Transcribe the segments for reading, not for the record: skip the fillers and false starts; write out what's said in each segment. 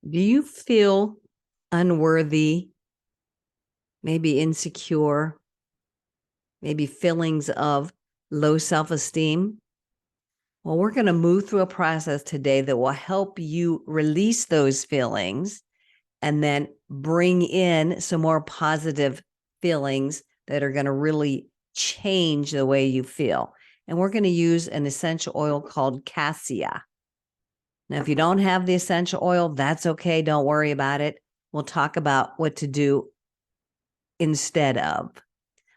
Do you feel unworthy, maybe insecure, maybe feelings of low self-esteem? Well, we're going to move through a process today that will help you release those feelings and then bring in some more positive feelings that are going to really change the way you feel. And we're going to use an essential oil called Cassia. Now, if you don't have the essential oil, that's okay. Don't worry about it. We'll talk about what to do instead of.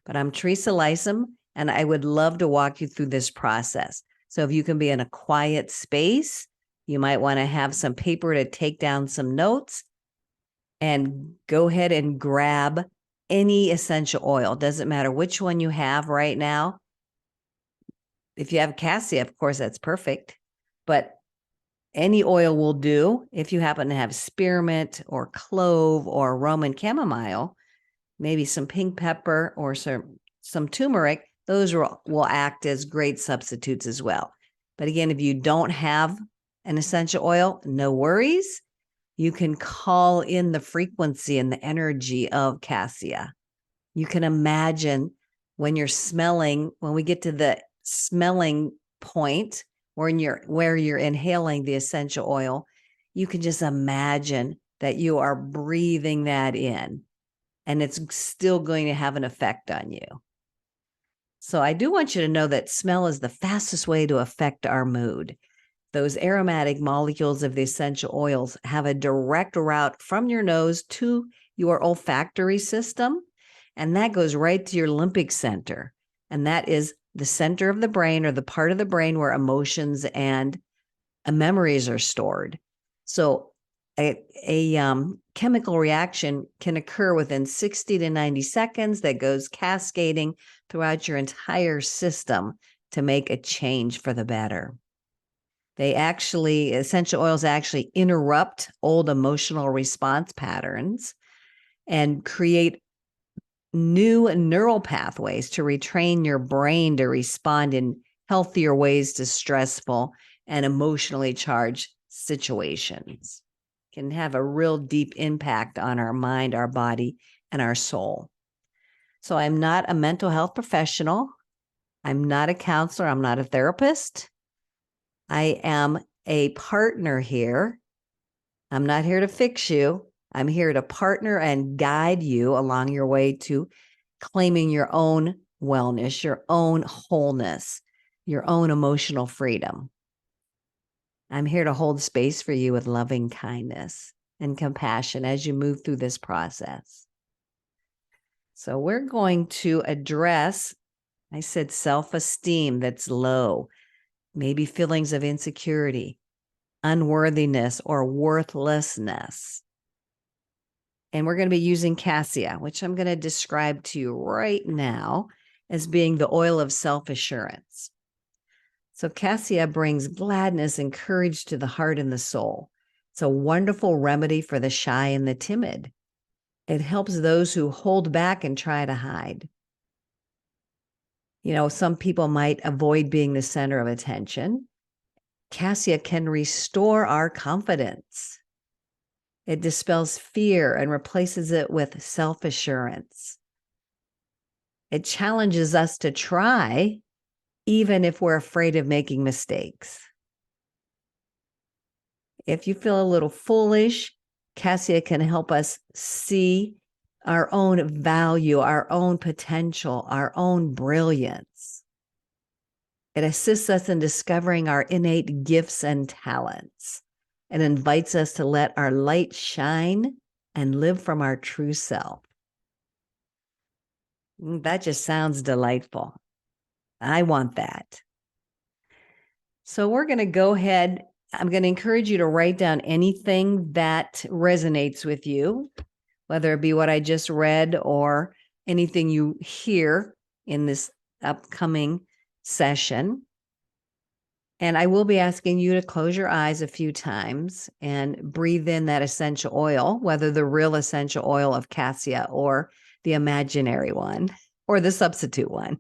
But I'm Teresa Lysam, and I would love to walk you through this process. So if you can be in a quiet space, you might want to have some paper to take down some notes and go ahead and grab any essential oil. Doesn't matter which one you have right now. If you have cassia, of course, that's perfect. But any oil will do. If you happen to have spearmint or clove or Roman chamomile, maybe some pink pepper or some turmeric, those will act as great substitutes as well. But again, if you don't have an essential oil, no worries. You can call in the frequency and the energy of cassia. You can imagine when you're smelling, when we get to the smelling point where you're inhaling the essential oil, you can just imagine that you are breathing that in, and it's still going to have an effect on you. So I do want you to know that smell is the fastest way to affect our mood. Those aromatic molecules of the essential oils have a direct route from your nose to your olfactory system, and that goes right to your limbic center. And that is the center of the brain, or the part of the brain where emotions and memories are stored. So a chemical reaction can occur within 60 to 90 seconds that goes cascading throughout your entire system to make a change for the better. Essential oils actually interrupt old emotional response patterns and create new neural pathways to retrain your brain to respond in healthier ways to stressful and emotionally charged situations. It can have a real deep impact on our mind, our body, and our soul. So I'm not a mental health professional. I'm not a counselor. I'm not a therapist. I am a partner here. I'm not here to fix you. I'm here to partner and guide you along your way to claiming your own wellness, your own wholeness, your own emotional freedom. I'm here to hold space for you with loving kindness and compassion as you move through this process. So we're going to address, I said, self-esteem that's low, maybe feelings of insecurity, unworthiness, or worthlessness. And we're going to be using cassia, which I'm going to describe to you right now as being the oil of self-assurance. So cassia brings gladness and courage to the heart and the soul. It's a wonderful remedy for the shy and the timid. It helps those who hold back and try to hide. You know, some people might avoid being the center of attention. Cassia can restore our confidence. It dispels fear and replaces it with self-assurance. It challenges us to try, even if we're afraid of making mistakes. If you feel a little foolish, cassia can help us see our own value, our own potential, our own brilliance. It assists us in discovering our innate gifts and talents. It invites us to let our light shine and live from our true self. That just sounds delightful. I want that. So we're going to go ahead. I'm going to encourage you to write down anything that resonates with you, whether it be what I just read or anything you hear in this upcoming session. And I will be asking you to close your eyes a few times and breathe in that essential oil, whether the real essential oil of cassia or the imaginary one or the substitute one.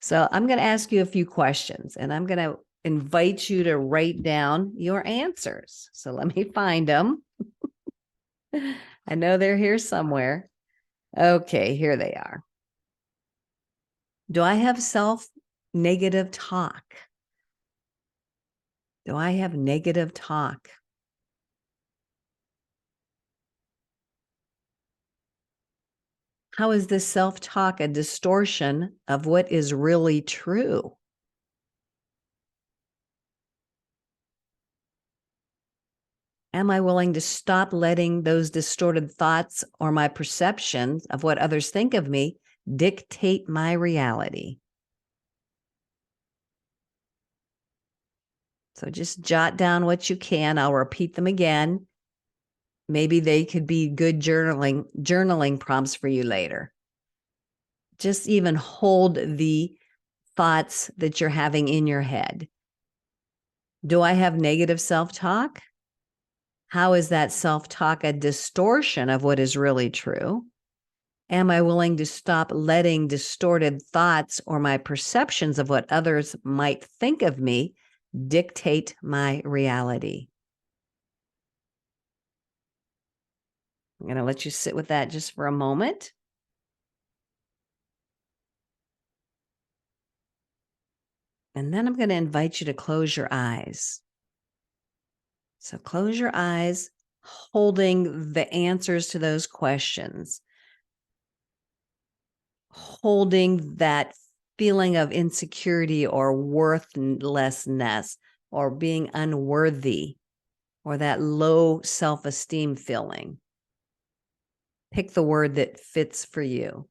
So I'm going to ask you a few questions, and I'm going to invite you to write down your answers. So let me find them. I know they're here somewhere. Okay, here they are. Do I have self-negative talk? Do I have negative talk? How is this self-talk a distortion of what is really true? Am I willing to stop letting those distorted thoughts or my perceptions of what others think of me dictate my reality? So just jot down what you can. I'll repeat them again. Maybe they could be good journaling prompts for you later. Just even hold the thoughts that you're having in your head. Do I have negative self-talk? How is that self-talk a distortion of what is really true? Am I willing to stop letting distorted thoughts or my perceptions of what others might think of me dictate my reality? I'm going to let you sit with that just for a moment. And then I'm going to invite you to close your eyes. So close your eyes, holding the answers to those questions, holding that feeling of insecurity or worthlessness or being unworthy or that low self-esteem feeling. Pick the word that fits for you.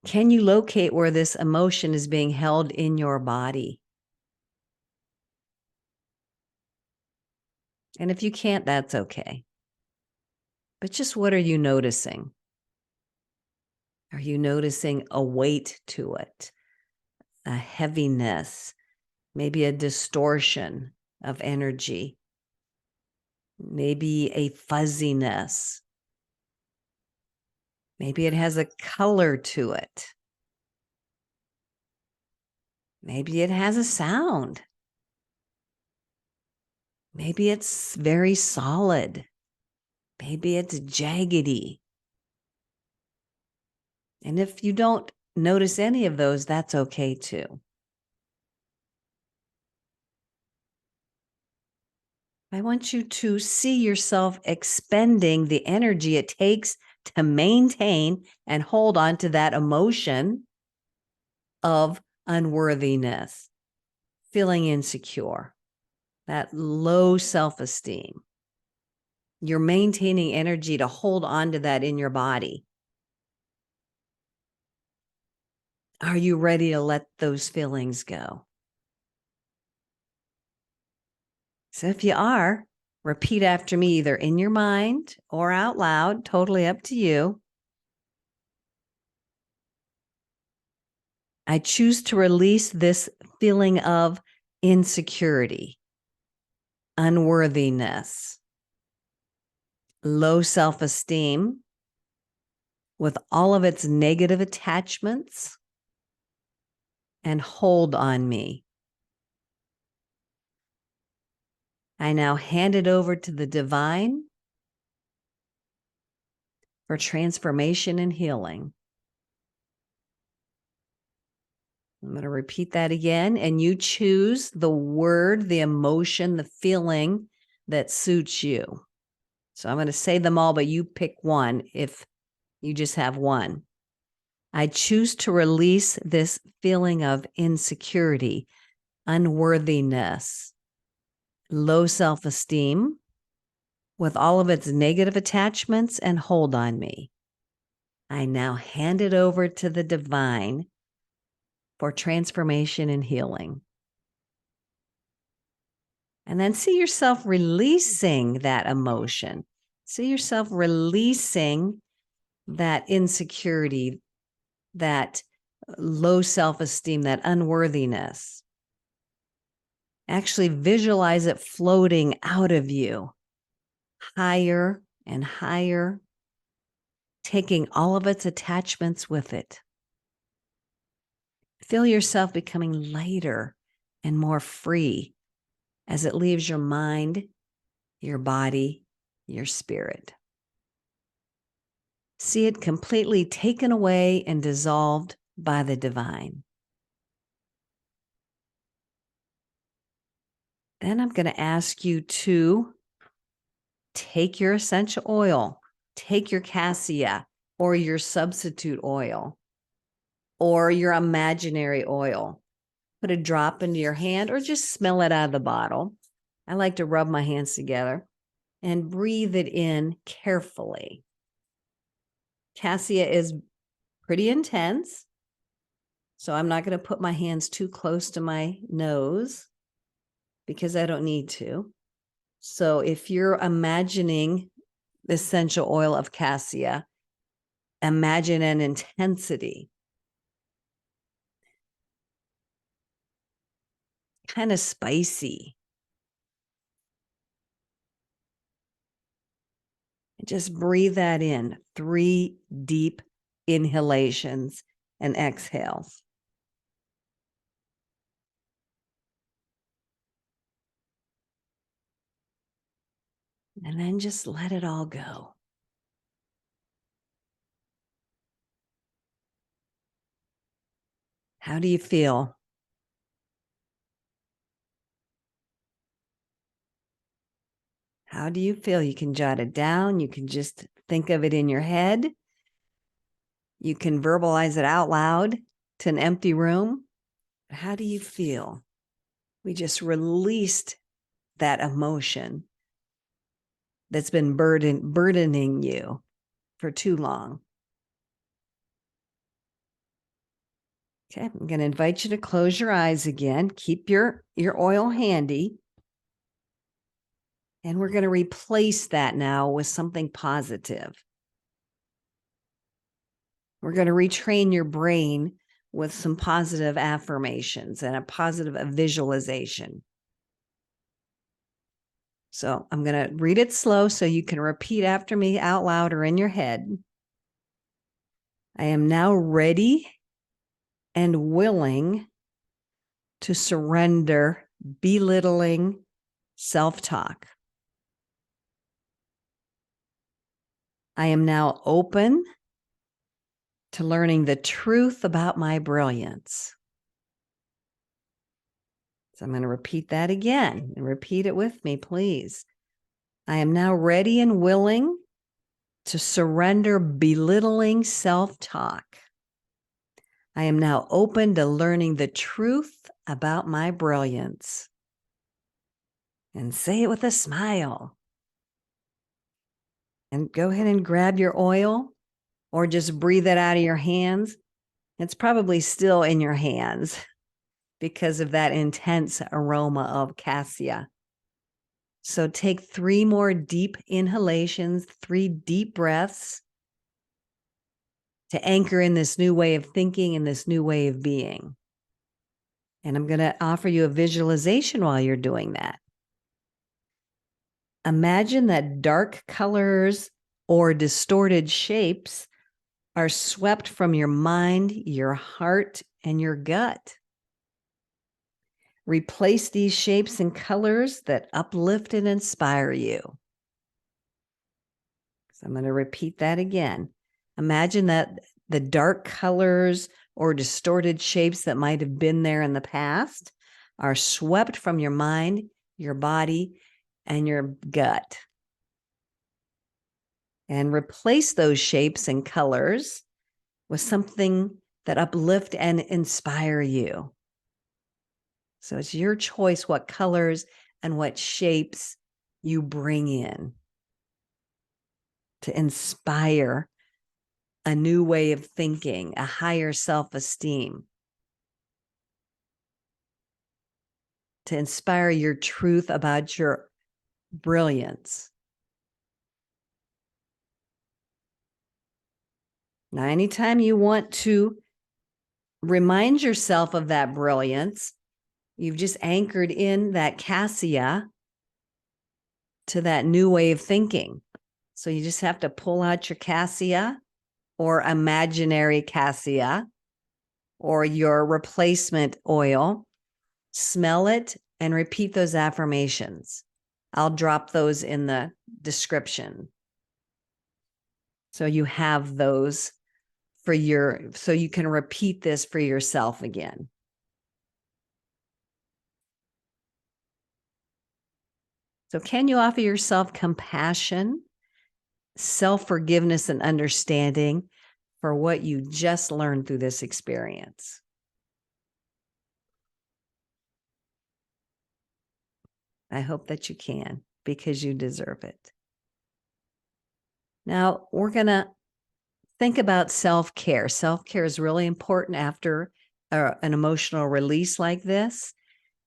Can you locate where this emotion is being held in your body? And if you can't, that's okay. But just what are you noticing? Are you noticing a weight to it, a heaviness, maybe a distortion of energy, maybe a fuzziness? Maybe it has a color to it. Maybe it has a sound. Maybe it's very solid. Maybe it's jaggedy. And if you don't notice any of those, that's okay too. I want you to see yourself expending the energy it takes to maintain and hold on to that emotion of unworthiness, feeling insecure, that low self-esteem. You're maintaining energy to hold on to that in your body. Are you ready to let those feelings go? So if you are, repeat after me, either in your mind or out loud, totally up to you. I choose to release this feeling of insecurity, unworthiness, low self-esteem, with all of its negative attachments, and hold on me. I now hand it over to the divine for transformation and healing. I'm going to repeat that again, and you choose the word, the emotion, the feeling that suits you. So I'm going to say them all, but you pick one if you just have one. I choose to release this feeling of insecurity, unworthiness, low self-esteem, with all of its negative attachments, and hold on me. I now hand it over to the divine for transformation and healing. And then see yourself releasing that emotion. See yourself releasing that insecurity, that low self-esteem, that unworthiness. Actually visualize it floating out of you, higher and higher, taking all of its attachments with it. Feel yourself becoming lighter and more free as it leaves your mind, your body, your spirit. See it completely taken away and dissolved by the divine. Then I'm going to ask you to take your essential oil, take your cassia or your substitute oil or your imaginary oil. Put a drop into your hand or just smell it out of the bottle. I like to rub my hands together and breathe it in carefully. Cassia is pretty intense, so I'm not going to put my hands too close to my nose because I don't need to. So if you're imagining the essential oil of cassia, imagine an intensity. Kind of spicy. And just breathe that in. 3 deep inhalations and exhales. And then just let it all go. How do you feel? How do you feel? You can jot it down. You can just think of it in your head. You can verbalize it out loud to an empty room. How do you feel? We just released that emotion that's been burdening you for too long. Okay, I'm going to invite you to close your eyes again. Keep your oil handy. And we're going to replace that now with something positive. We're going to retrain your brain with some positive affirmations and a positive visualization. So I'm going to read it slow so you can repeat after me out loud or in your head. I am now ready and willing to surrender belittling self-talk. I am now open to learning the truth about my brilliance. So I'm going to repeat that again and repeat it with me, please. I am now ready and willing to surrender belittling self-talk. I am now open to learning the truth about my brilliance. And say it with a smile. And go ahead and grab your oil or just breathe it out of your hands. It's probably still in your hands because of that intense aroma of cassia. So take 3 more deep inhalations, 3 deep breaths to anchor in this new way of thinking and this new way of being. And I'm going to offer you a visualization while you're doing that. Imagine that dark colors or distorted shapes are swept from your mind, your heart, and your gut. Replace these shapes and colors that uplift and inspire you. So I'm going to repeat that again. Imagine that the dark colors or distorted shapes that might have been there in the past are swept from your mind, your body, and your gut. And replace those shapes and colors with something that uplift and inspire you. So it's your choice what colors and what shapes you bring in to inspire a new way of thinking, a higher self-esteem, to inspire your truth about your brilliance. Now, anytime you want to remind yourself of that brilliance, you've just anchored in that cassia to that new way of thinking. So you just have to pull out your cassia or imaginary cassia or your replacement oil. Smell it and repeat those affirmations. I'll drop those in the description. So you have those so you can repeat this for yourself again. So can you offer yourself compassion, self-forgiveness, and understanding for what you just learned through this experience? I hope that you can, because you deserve it. Now, we're going to think about self-care. Self-care is really important after an emotional release like this.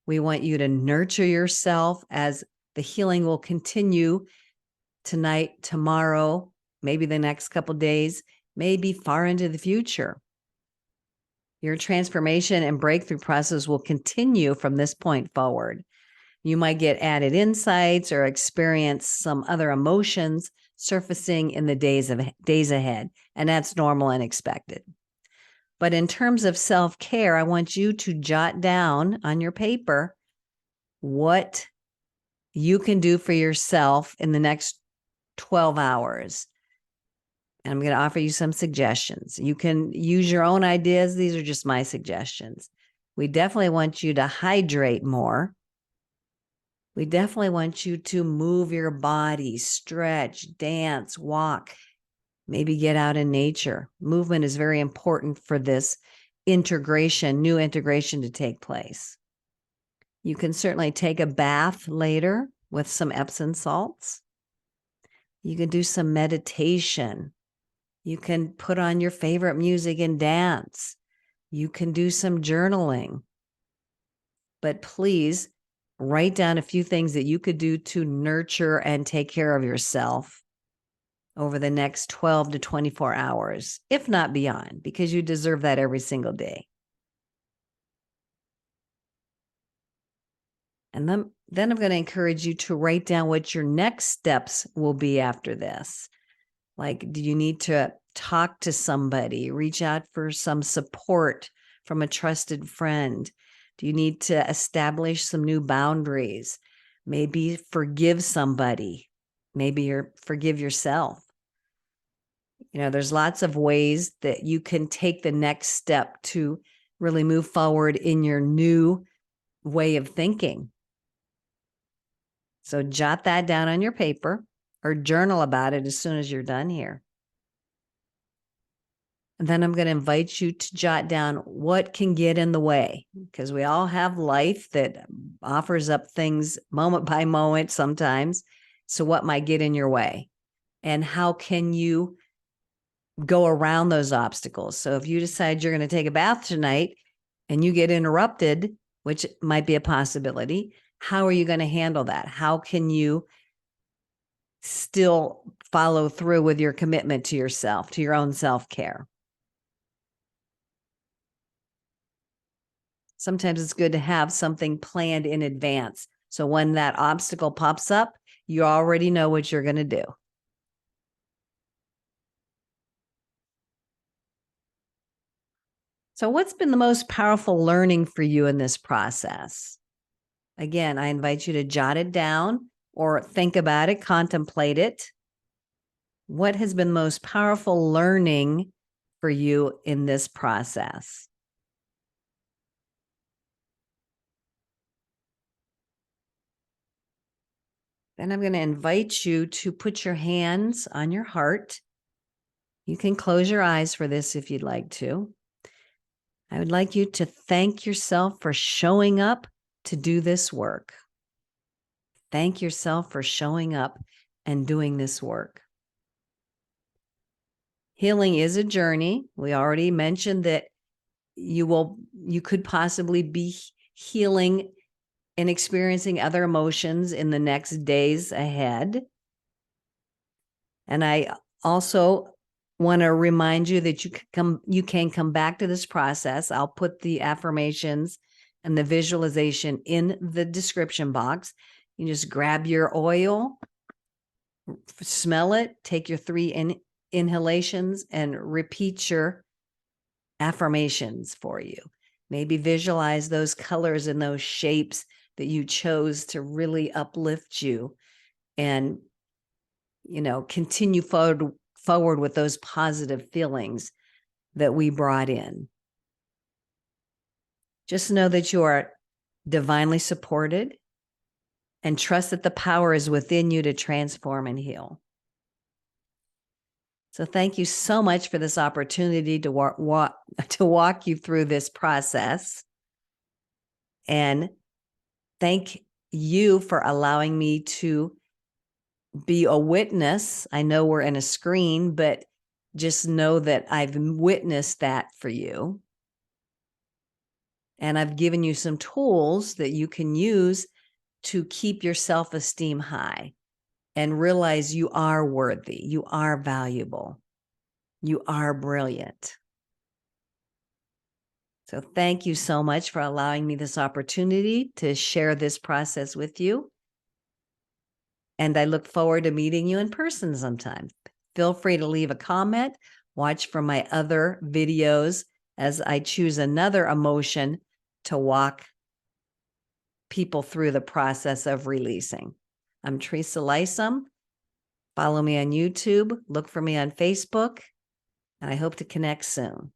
We want you to nurture yourself as the healing will continue tonight, tomorrow, maybe the next couple of days, maybe far into the future. Your transformation and breakthrough process will continue from this point forward. You might get added insights or experience some other emotions surfacing in the days ahead, and that's normal and expected. But in terms of self-care, I want you to jot down on your paper what you can do for yourself in the next 12 hours. And I'm going to offer you some suggestions. You can use your own ideas. These are just my suggestions. We definitely want you to hydrate more. We definitely want you to move your body, stretch, dance, walk, maybe get out in nature. Movement is very important for this integration, new integration to take place. You can certainly take a bath later with some Epsom salts. You can do some meditation. You can put on your favorite music and dance. You can do some journaling. But please write down a few things that you could do to nurture and take care of yourself over the next 12 to 24 hours, if not beyond, because you deserve that every single day. And then I'm going to encourage you to write down what your next steps will be after this. Like, do you need to talk to somebody, reach out for some support from a trusted friend? Do you need to establish some new boundaries? Maybe forgive somebody. Maybe forgive yourself. There's lots of ways that you can take the next step to really move forward in your new way of thinking. So jot that down on your paper or journal about it as soon as you're done here. And then I'm going to invite you to jot down what can get in the way, because we all have life that offers up things moment by moment sometimes. So what might get in your way? And how can you go around those obstacles? So if you decide you're going to take a bath tonight and you get interrupted, which might be a possibility, how are you going to handle that? How can you still follow through with your commitment to yourself, to your own self-care? Sometimes it's good to have something planned in advance. So when that obstacle pops up, you already know what you're going to do. So what's been the most powerful learning for you in this process? Again, I invite you to jot it down or think about it, contemplate it. What has been the most powerful learning for you in this process? Then I'm going to invite you to put your hands on your heart. You can close your eyes for this if you'd like to. I would like you to thank yourself for showing up to do this work. Thank yourself for showing up and doing this work. Healing is a journey. We already mentioned that you could possibly be healing and experiencing other emotions in the next days ahead. And I also want to remind you that you can come back to this process. I'll put the affirmations and the visualization in the description box. You just grab your oil, smell it, take your 3 inhalations and repeat your affirmations for you. Maybe visualize those colors and those shapes that you chose to really uplift you and, continue forward with those positive feelings that we brought in. Just know that you are divinely supported and trust that the power is within you to transform and heal. So thank you so much for this opportunity to walk you through this process. And thank you for allowing me to be a witness. I know we're in a screen, but just know that I've witnessed that for you. And I've given you some tools that you can use to keep your self-esteem high and realize you are worthy, you are valuable, you are brilliant. So thank you so much for allowing me this opportunity to share this process with you. And I look forward to meeting you in person sometime. Feel free to leave a comment, watch for my other videos as I choose another emotion to walk people through the process of releasing. I'm Teresa Lysum. Follow me on YouTube, look for me on Facebook, and I hope to connect soon.